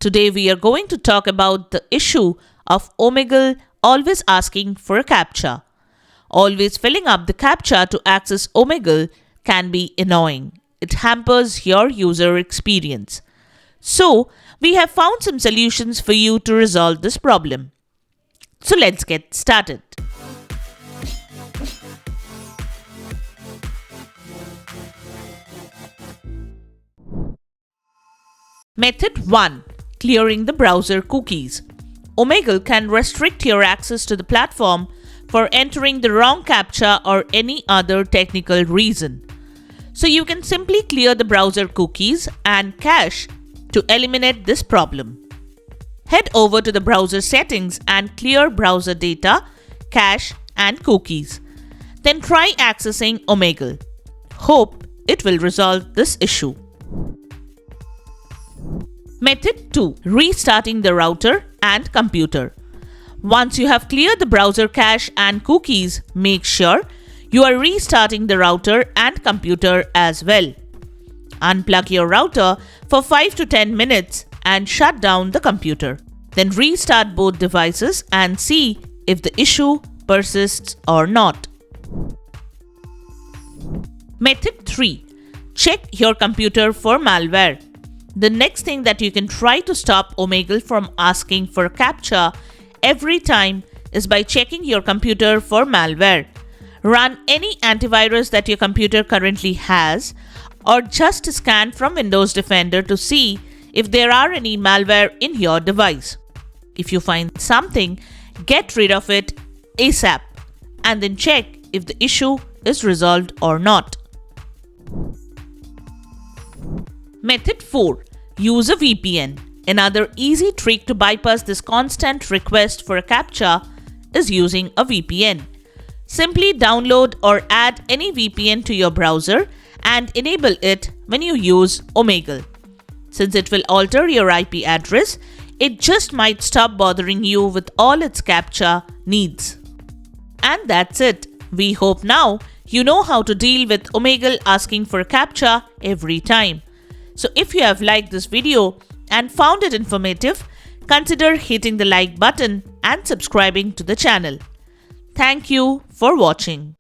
Today we are going to talk about the issue of OMEGLE always asking for a CAPTCHA. Always filling up the CAPTCHA to access OMEGLE can be annoying. It hampers your user experience. So, we have found some solutions for you to resolve this problem. So let's get started. Method 1. Clearing the browser cookies. OMEGLE can restrict your access to the platform for entering the wrong CAPTCHA or any other technical reason. So you can simply clear the browser cookies and cache to eliminate this problem. Head over to the browser settings and clear browser data, cache and cookies. Then try accessing OMEGLE. Hope it will resolve this issue. Method 2. Restarting the router and computer. Once you have cleared the browser cache and cookies, make sure you are restarting the router and computer as well. Unplug your router for 5 to 10 minutes and shut down the computer. Then restart both devices and see if the issue persists or not. Method 3. Check your computer for malware. The next thing that you can try to stop OMEGLE from asking for a CAPTCHA every time is by checking your computer for malware. Run any antivirus that your computer currently has, or just scan from Windows Defender to see if there are any malware in your device. If you find something, get rid of it ASAP and then check if the issue is resolved or not. Method 4. Use a VPN. Another easy trick to bypass this constant request for a CAPTCHA is using a VPN. Simply download or add any VPN to your browser and enable it when you use OMEGLE. Since it will alter your IP address, it just might stop bothering you with all its CAPTCHA needs. And that's it. We hope now you know how to deal with OMEGLE asking for a CAPTCHA every time. So if you have liked this video and found it informative, consider hitting the like button and subscribing to the channel. Thank you for watching.